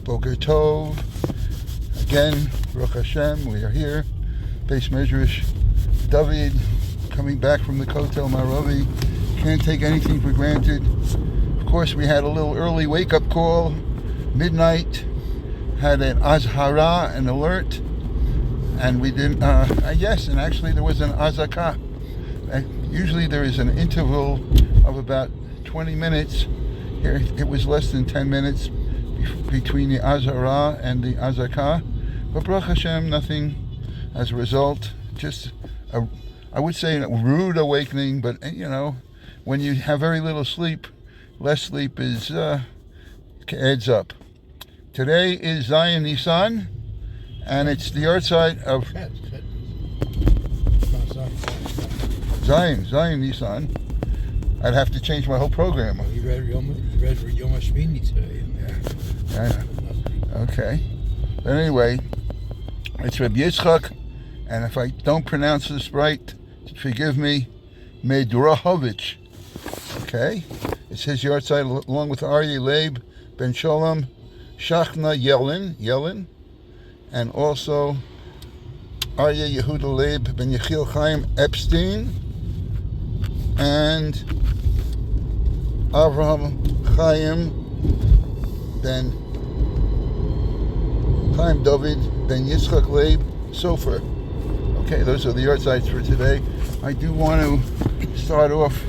Boker Tov. Again, Baruch Hashem, we are here. Beis Medrash David, coming back from the Kotel Maravi. Can't take anything for granted. Of course, we had a little early wake-up call, midnight. Had an azhara, an alert, and we didn't. Yes, and actually there was an azaka. Usually there is an interval of about 20 minutes. Here it was less than 10 minutes between the azhara and the azaka. But Baruch Hashem, nothing as a result. Just I would say a rude awakening, but when you have very little sleep, less sleep is adds up. Today is Zion Nisan, and it's the yahrzeit of Zion Nisan. I'd have to change my whole program. You read Yom HaShmini today. Yeah. Okay. But anyway, it's Rabbi Yitzchak, and if I don't pronounce this right, forgive me, Medrahovich. Okay? It's his yahrzeit along with Aryeh Leib Ben Sholem, Shachna Yellen, and also Aryeh Yehuda Leib Ben Yechiel Chaim Epstein, and Avraham Chaim Ben Chaim David Ben Yitzchak Leib Sofer. Okay, those are the yahrzeits for today. I do want to start off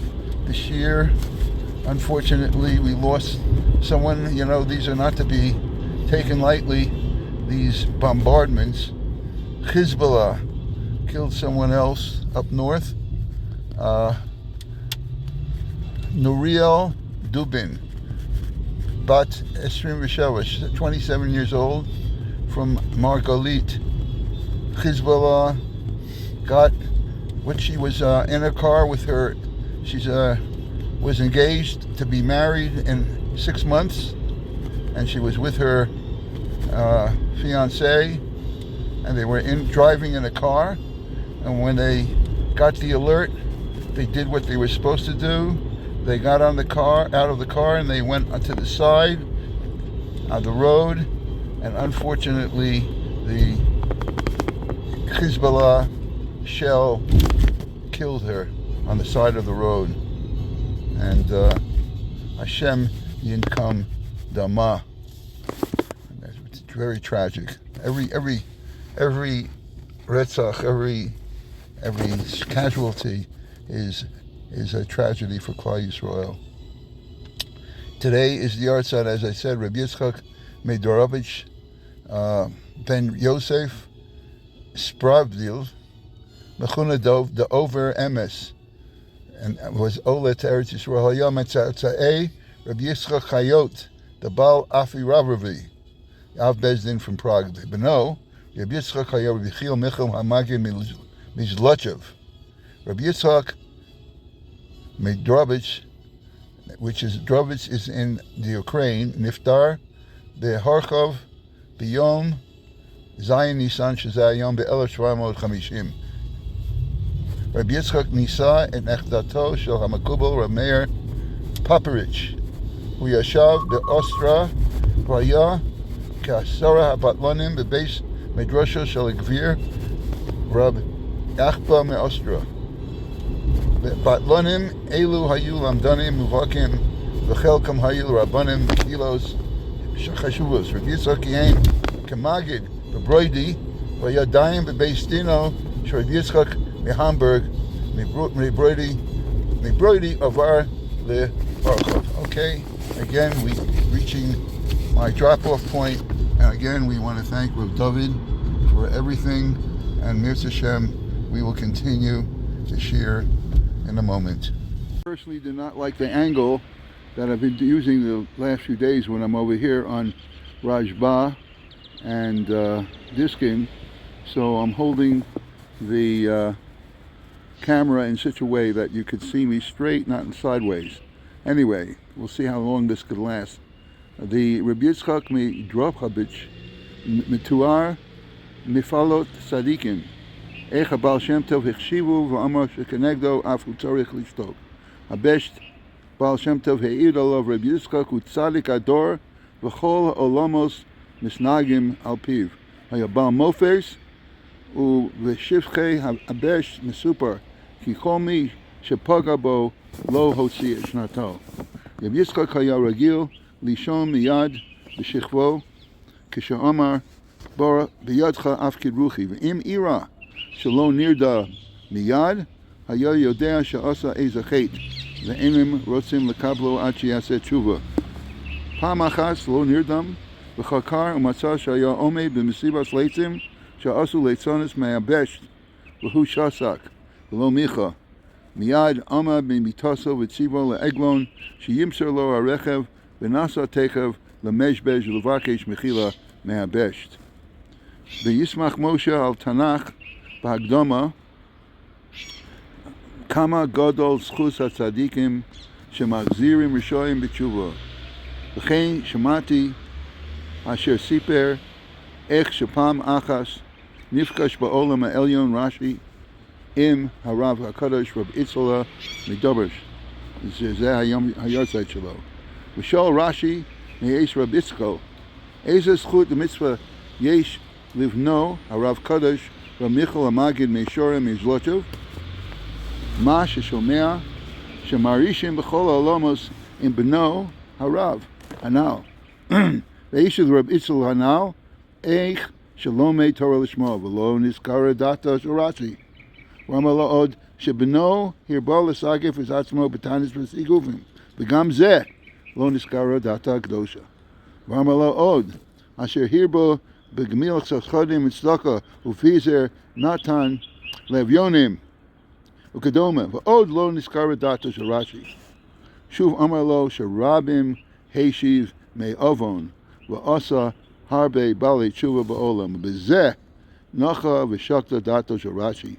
this year. Unfortunately, we lost someone. These are not to be taken lightly, these bombardments. Hezbollah killed someone else up north. Nuriel Dubin, Bat Esrim V'Shevesh, 27 years old, from Margalit. Hezbollah got what she was in a car with her. She's was engaged to be married in 6 months, and she was with her fiancé, and they were driving in a car, and when they got the alert, they did what they were supposed to do. They got out of the car, and they went onto the side of the road, and unfortunately the Hezbollah shell killed her on the side of the road. And Hashem Yinkam Dama. It's very tragic. Every retzach, every casualty is a tragedy for Klal Yisrael. Today is the yahrzeit, as I said, Rabbi Yitzchak Medorovich Ben Yosef Spravdil Mechuna Dov the Over Emes, and was Ola to Eretz Yisrael Hayom Etzatzei Rabbi Yitzchak Chayot the Baal Afi Ravravi Av Bezdin from Prague. Beno Rabbi Yitzchak Hayot Rabbi Chil Michal Hamagin Mizlochev. Rabbi Yitzchak Medorovich, which is Drovich, is in the Ukraine. Niftar beHarkov biyom Zion Nisan Shazayom be-1750. Rabbi Yitzchak Nisa et Nechdato shel Hamakubal Rav Meir Paparich, hu yashav beOstra v'haya k'asara habatlanim bebeis medrasha shel Gvir Rab Achba meOstra. Batlanim elu hayu lamdanim muvakim v'chelkam hayu rabbanim kilos chashuvos. Rabbi Yitzchak Yein Kemagid b'broidi v'yadayim bebeis dino shel Rabbi Yitzchak Hamburg, Mibroidi Avar Le Barchov. Okay, again we reaching my drop-off point, and again we want to thank Rav David for everything, and Mirz Hashem, we will continue to share in a moment. I personally do not like the angle that I've been using the last few days when I'm over here on Rajba and Diskin, so I'm holding the camera in such a way that you could see me straight, not sideways. Anyway, we'll see how long this could last. The Rabbi Yitzchak Medorovich Mituar Nifalot Sadikim Eich HaBaal Shem Tov Hichshivu V'amar Shekenegdo Afu Tzorich Lishtok. Habesht Baal Shem Tov He'ir Olav Rabbi Yitzchak Hu Tzadik Ador V'chol Olamos מסנגים על פיו. היה בעל מופס ובשפחי הבש מסופר כי כל מי שפגע בו לא הוציא את שנתו. רבי יצחק היה רגיל לישון מיד בשכבו כשאמר בידך אף כרוחי, ואם אירע שלא נרדה מיד היה יודע שעשה איזה חטא ואינם רוצים לקבלו עד שיעשה תשובה. פעם אחת לא נרדם וחקר ומצא שהיה עומד במסיבת ליצים שעשו ליצונס מהיבשת והוא שסק ולא מיכה. מיד עמד ממיתוסו וציוו לעגלון שימסור לו הרכב ונסע תכף למשבש ולבקש מחילה מהיבשת. וישמח משה על תנ"ך בהקדומה כמה גדול זכות הצדיקים שמחזירים רשעים בתשובה. וכן שמעתי אשר סיפר איך שפעם אחת נפגש בעולם העליון רש"י עם הרב הקדוש רב יצחק מדוברש, זה היורצייט שלו. ושאל רש"י מאיש רב יצחק, איזה זכות ומצווה יש לבנו הרב קדוש רב מיכאל המגיד מישורם מזלוטוב? מה ששומע שמערישים בכל העולמות עם בנו הרב הנ"ל. ואיש רב יצחק הנ"ל איך שלומד תורה לשמו ולא נזכר דעתו של רש"י. הוא אמר לו עוד שבנו הרבה לסגף את עצמו בתנ"ס וסיגופים, וגם זה לא נזכר דעתו הקדושה. הוא אמר לו עוד אשר הרבה בגמיל חסדים וצדקה ופיזר נתן לאביונים וכדומה, ועוד לא נזכר דעתו של רש"י. שוב אמר לו שרבים השיב מעוון ועשה הרבה בעלי תשובה בעולם, ובזה נחה ושקטה דעתו של רש"י,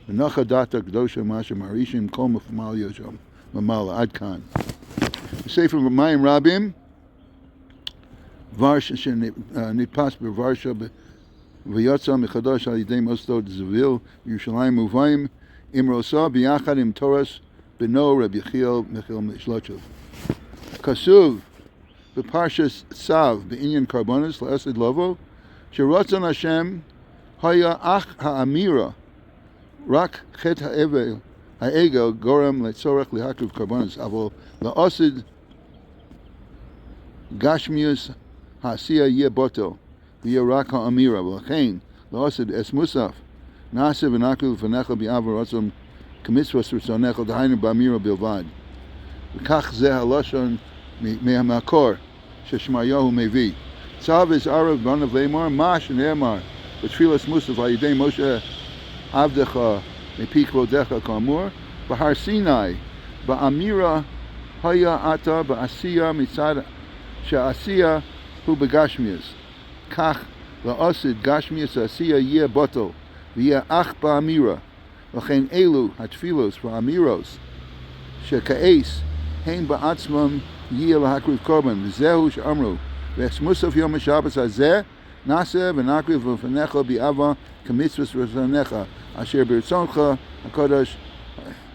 ונחה דעתו הקדושה מה שמערישים כל מפמליה שם ממעלה. עד כאן. בספר מים רבים, ורשה שנתפס בוורשה ויוצא מחדש על ידי מוסדות זוויל בירושלים מובאים אמרוסה ביחד עם תורס בנו רב יחיאל מיכאל משלוטשוב. כתוב בפרשת צו בעניין קרבונס לעשד לבו שרצון השם היה אך האמירה רק חטא העגל גורם לצורך להקריב קרבונס, אבל לעשד גשמיוס העשייה יהיה בוטל ויהיה רק האמירה, ולכן לעשד אס מוסף נעשה ונקריב לפניך באב ורצון כמצווה רצונך, דהיינו באמירה בלבד. וכך זה הלשון מהמקור ששמעיהו מביא. צו ערב בניו לאמור מה שנאמר בתפילת מוסף על ידי משה עבדך מפי כבודך כאמור בהר סיני, באמירה היה אתה בעשייה מצד שהעשייה הוא בגשמיוס. כך לעשד גשמיוס העשייה יהיה בוטל ויהיה אך באמירה. לכן אלו התפילות והאמירות שכעס הן בעצמם יהיה להקריב קורבן, וזהו שאמרו ואסמוסף יום השבת הזה נעשה ונקריב לפניך באבה כמצווה רצונך אשר ברצונך הקדוש,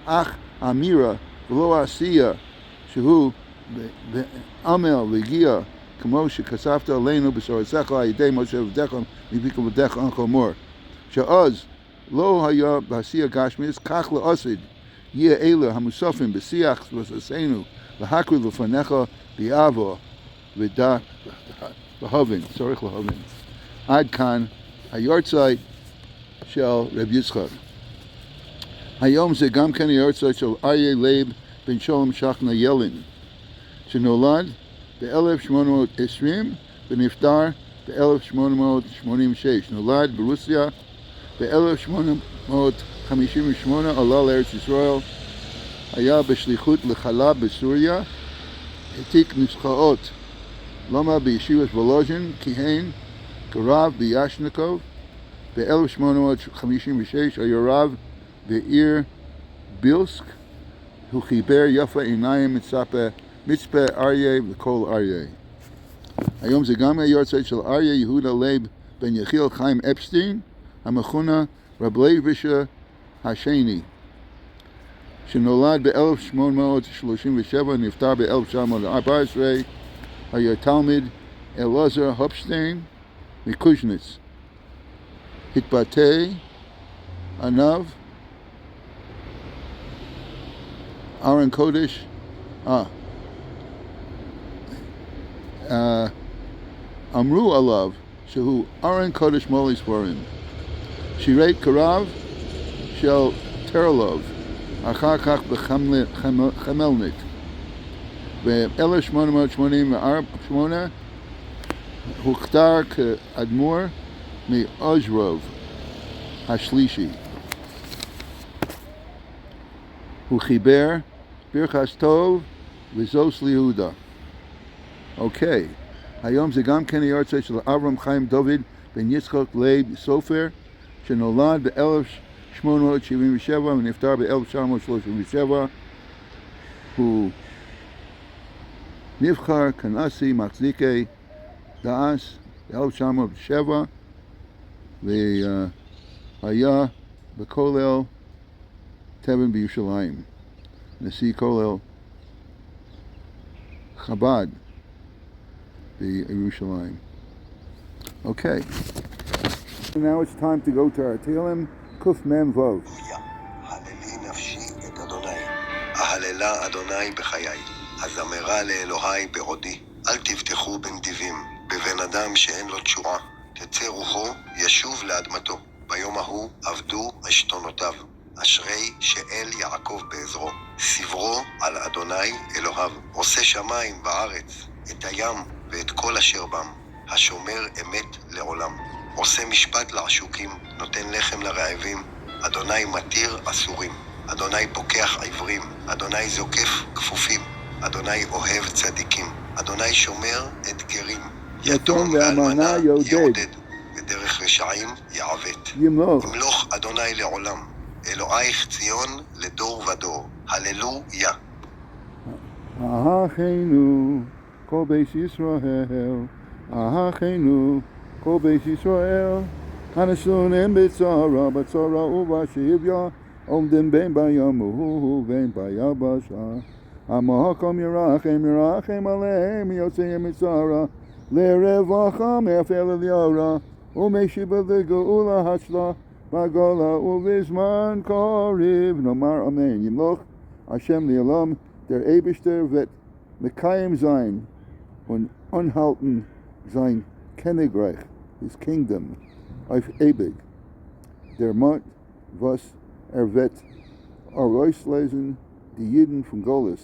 אך האמירה ולא העשייה שהוא בעמל והגיע כמו שכספת עלינו בשורתך על ידי משה עבדך מפי כבודך כאמור, שאז לא היה בעשייה גשמיוס, כך לעשד יהיה אלה המוספים בשיח ועשינו להקריב לפניך באהבה ודעת להבין, צריך להבין. עד כאן היורצייט של רב יצחק. היום זה גם כן היורצייט של אריה לייב בן שלום שכנה ילין, שנולד ב-1820 ונפטר ב-1886. נולד ברוסיה ב-1858, עלה לארץ ישראל, היה בשליחות לחלב בסוריה, העתיק נוסחאות, למד בישיבת וולוז'ין, כיהן כרב ביאשניקוב. ב-1856 היה רב בעיר בילסק, הוא חיבר יפה עיניים מצפה אריה וכל אריה. היום זה גם היורצייט של אריה יהודה לייב בן יחיאל חיים אפשטיין, המכונה רב לייבשה השני, שנולד ב-1837 ונפטר ב-1914. היה תלמיד אלעזר הופשטיין מקוז'ניץ. התבטא עניו, ארון קודש, אמרו עליו שהוא ארון קודש מולי ספרים. שירי קרב של טרלוב, אחר כך בחמלניק. ב-1888 הוכתר כאדמו"ר מאוז'רוב השלישי. הוא חיבר ברכס טוב וזוס ליהודה. אוקיי, היום זה גם כן היורצייט של אברהם חיים דוד בן יצחק לייב סופר, שנולד ב-1877 ונפטר ב-1937. הוא נבחר כנשיא מחזיקי דאס ב-1907 והיה בכולל תבן בירושלים, נשיא כולל חב"ד בירושלים. Okay. Now it's time to go to our Tehillim, Kuf Mem Vov. הללי נפשי את אדוני, אהללה אדוני בחיי, הזמרה לאלוהי בעודי. אל תבטחו בנדיבים, בבן אדם שאין לו תשורה. תצא רוחו, ישוב לאדמתו. ביום ההוא עבדו עשתונותיו. אשרי שאל יעקב בעזרו. סברו על אדוני אלוהיו. עושה שמיים בארץ, את הים ואת כל אשר בם. השומר אמת לעולם. עושה משפט לעשוקים, נותן לחם לרעבים. אדוני מתיר אסורים. אדוני פוקח עיוורים. אדוני זוקף כפופים. אדוני אוהב צדיקים. אדוני שומר את גרים. יתום ואלמנה יעודד. ודרך רשעים יעוות. ימלוך אדוני לעולם. אלוהיך ציון לדור ודור. הללויה. אחינו כל בית ישראל, אחינו כל בית ישראל, הנשונים בצרה, בצרה ובשביה, עומדים בין בים ובין ביבשה. המקום ירחם, ירחם עליהם, יוצאים מצרה, לרווחה מאפל אל יורה, ומשיבה לגאולה הצלה, בגולה ובזמן קריב. נאמר אמן. ימלוך השם לעולם, der Eibishter wird Mekayim sein und unhalten sein Königreich, his kingdom, auf ewig. Der Mott, was wird herauslesen, die Juden von Golis.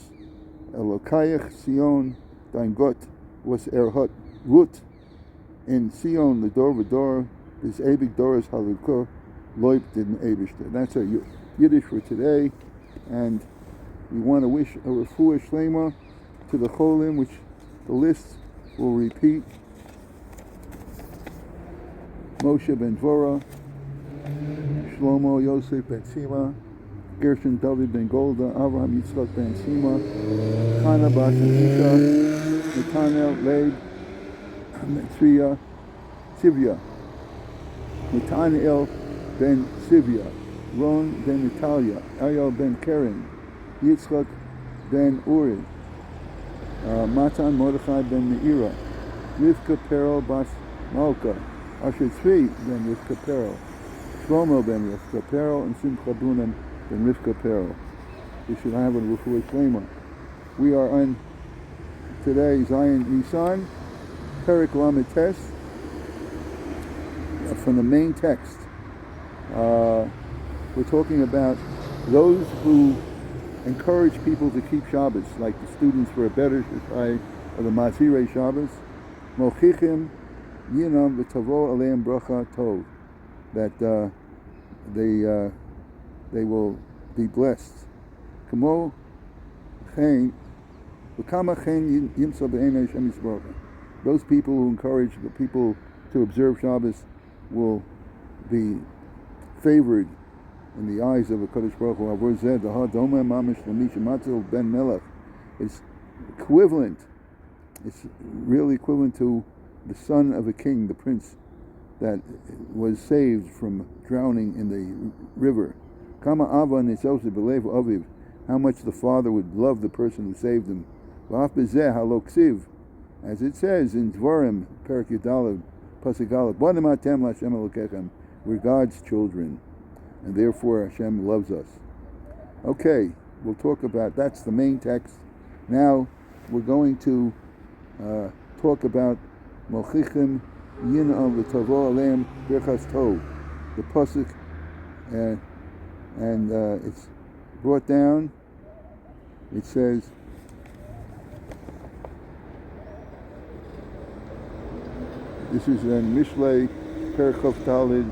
Elokayach Sion, dein Gott, was hat Ruth in Sion, the Dor V'Dor, this ewig Doris Halukah, Loibt in Eibishter. That's our Yiddish for today, and we want to wish a refuah shlema to the cholim, which the list will repeat. Moshe ben Dvorah, Shlomo Yosef ben Sima, Gershon David ben Golda, Avraham Yitzchak ben Sima, Chana bas Isha, Netanel Leib, Sivya, Netanel ben Sivya, Ron ben Natalia, Ariel ben Karen, Yitzchak ben Uri, Matan Mordechai ben Meira, Rivka Perel bas Malka, Asher Tzvi ben Rivka Perel, Shlomo ben Rivka Perel, and Simcha Bunim ben Rivka Perel. We should have a refuah shlema. We are on today Zion Nisan, Perek Lamed Tes, from the main text. We're talking about those who encourage people to keep Shabbos, like the students for a better Shai of the Mazirei Shabbos. Mochichim yinam v'tavo aleim bracha tov, that they will be blessed. Kamo chen v'kama chen yimsa b'einei Hashem Yisborach. Those people who encourage the people to observe Shabbos will be favored in the eyes of a Kadosh Baruch Hu. Avor zeh dahad doma mamish l'misha matzil ben melech. It's equivalent. It's really equivalent to the son of a king, the prince that was saved from drowning in the river. Kama ava nitzose b'lev aviv. How much the father would love the person who saved him. V'af b'zeh haloksiv, as it says in Dvarim, Perek Yudalev, Pasuk Aleph, Banim atem l'Hashem Elokechem. We're God's children, and therefore Hashem loves us. Okay, we'll talk about, that's the main text. Now we're going to talk about Mochichim Yin'am V'Tavo Aleim Birchas Tov, the pasuk, and it's brought down. It says, this is in Mishlei Per Chof Talid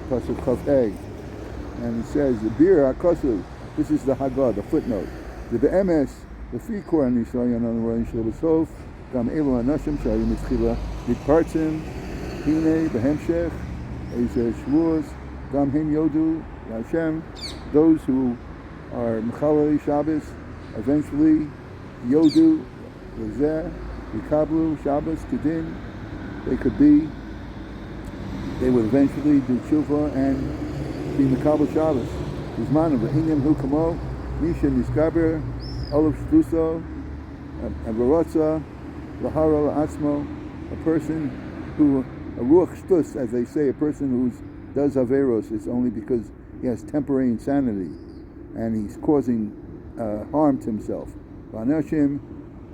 pasuk Chof A, and it says the Bir HaKosuv. This is the Haggadah, the footnote. The Be'emes, the Fikor and Yisrael on the Rosh Hashanah, Gam Elu Anashim Shayu Mitzchila, Mitpartzim, Hine Behemshech, Ezer Shvuos, Gam Hem Yodu Hashem. Those who are Mechalei Shabbos, eventually Yodu Lezeh, Yikablu Shabbos Kedin. They would eventually do tshuva and be Mekabel Shabbos. Bizmanu v'hinyam hu kamo misha niskaber olav shtuso avarotza lahara la'atzmo. A person who, a ruach shtus, as they say, a person who does averos is only because he has temporary insanity and he's causing harm to himself. V'anashim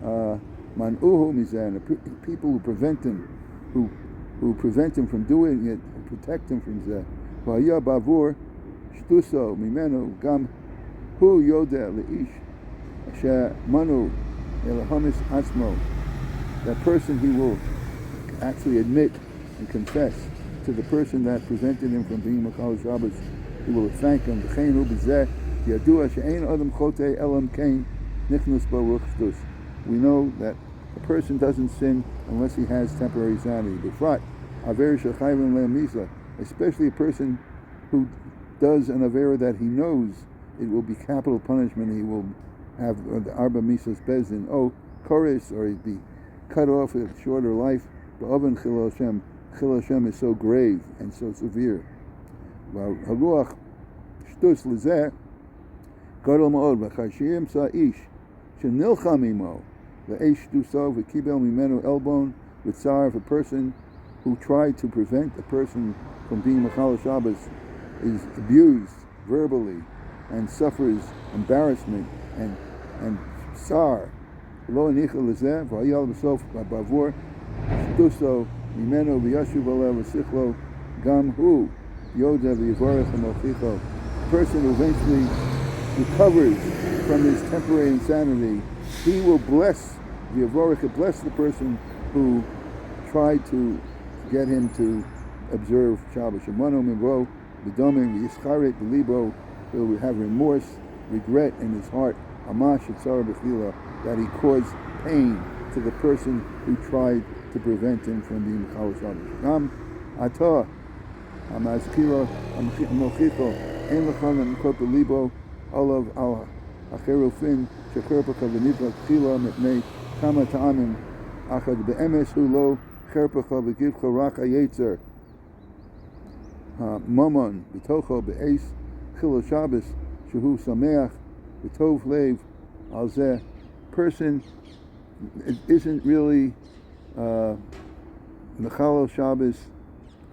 man'uhu mizan, people who prevent him, who prevent him from doing it, who protect him from that. V'haya bavur shtuso mimenu gam hu yodeh leish asher manu elahamis atzmo. That person, he will actually admit and confess to the person that prevented him from being Machal Shabbos. He will thank him. V'chein hu b'zeh yadua she'ein adam chotei elam kein nichnus bo ruach shtus. We know that a person doesn't sin unless he has temporary sanity. B'frat aver shechayvim le'amisa, especially a person who does an avera that he knows it will be capital punishment. He will have the arba misas bezin, chorus, or he'd be cut off with a shorter life. Ba'oven chil Hashem is so grave and so severe. Haruach shtus lezeh gadol ma'od v'chashiyim sa'ish shenilcham imo le'esh shtuso v'kibel mimenu elbon v'tzar. If a person who tried to prevent a person from being Machal Shabbos is abused verbally and suffers embarrassment and tsar, lo nichel lezeh v'ayal b'sof bavur shtuso mimenu v'yashuv alev v'sichlo gam hu yoda v'yivarech ha'mochicho. A person who eventually recovers from his temporary insanity, he will bless the person who tried to get him to observe Shabbos. Shemano minvo b'domim v'yischarek b'libo. He will have remorse, regret in his heart, amash etzara b'chila, that he caused pain to the person who tried to prevent him from being Machal Shabbos. Gam atah amazkilo mochicho ein l'chal l'mkot b'libo olav al acherufin shecherpaka v'nidrak chila mepnei kama ta'amim achad be'emes hu lo cherpaka v'givcha rak ha'yetzer momon b'tocho be'eis chilo Shabbos shehu sameach b'tov lev al zeh. Person isn't really Mechal Shabbos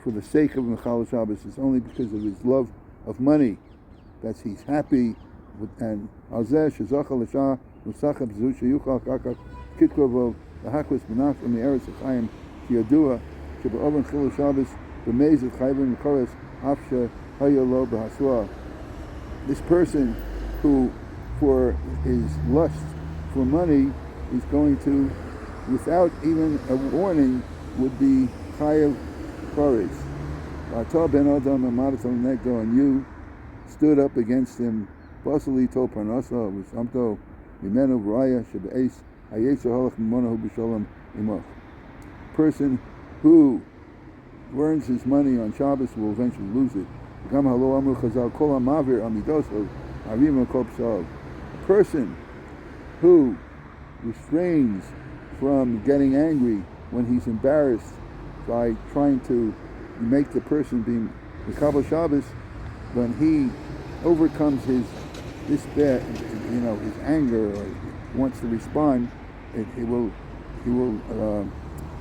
for the sake of Mechal Shabbos. It's only because of his love of money that he's happy with, and al zeh shezachah l'shah musachab zu sheyuchal kakak kitkovo lahakos benach u'me'eretz ha'chaim sheyadua shebe'oven chilo Shabbos b'meizet chayvim v'koros afshe hayolo b'hasua. This person who, for his lust for money, is going to, without even a warning, would be chayav koros. V'ata ben adam amadato negdo, and you stood up against him. Basali to parnasa v'samto mimenu v'raya shebe'eis hayetzer halach mimonahu b'shalom imach. Person who earns his money on Shabbos will eventually lose it. A person who refrains from getting angry when he's embarrassed by trying to make the person be Mekabel Shabbos, when he overcomes his despair, his anger, or wants to respond, he will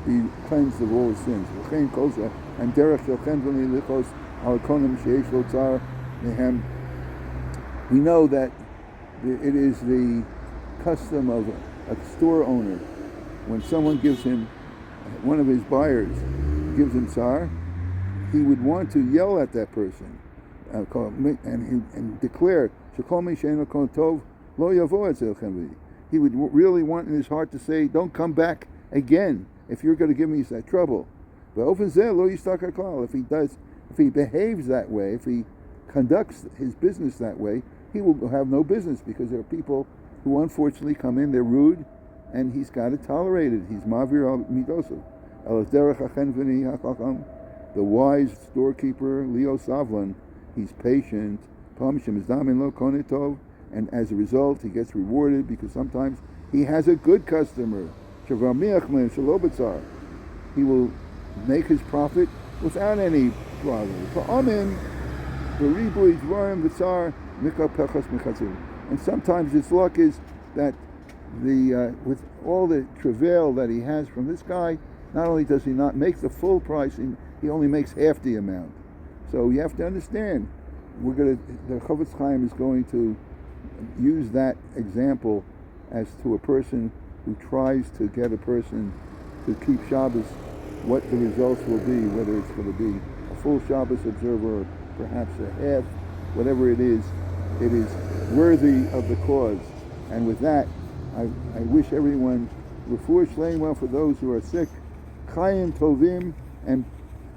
be cleansed of all his sins. And derech shel chen v'ni lichos al konim sheish lo tzar mehem. We know that it is the custom of a store owner, when someone gives him, one of his buyers gives him tsar, he would want to yell at that person and declare, he would really want in his heart to say, don't come back again if you're going to give me that trouble. If he behaves that way, if he conducts his business that way, he will have no business, because there are people who unfortunately come in, they're rude, and he's got to tolerate it. He's mavir al midosav. The wise storekeeper, Leo Savlan, he's patient, and as a result, he gets rewarded, because sometimes he has a good customer. He will make his profit without any problem. And sometimes his luck is that with all the travail that he has from this guy, not only does he not make the full price, he only makes half the amount. So you have to understand, the Chofetz Chaim is going to use that example as to a person who tries to get a person to keep Shabbos, what the results will be, whether it's going to be a full Shabbos observer or perhaps a half, whatever it is worthy of the cause. And with that, I wish everyone refuah shleima for those who are sick, chayim tovim, and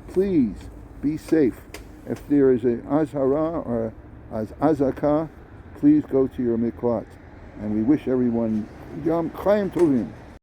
please be safe. If there is an azhara or azaka, please go to your miklat. And we wish everyone chayim tovim.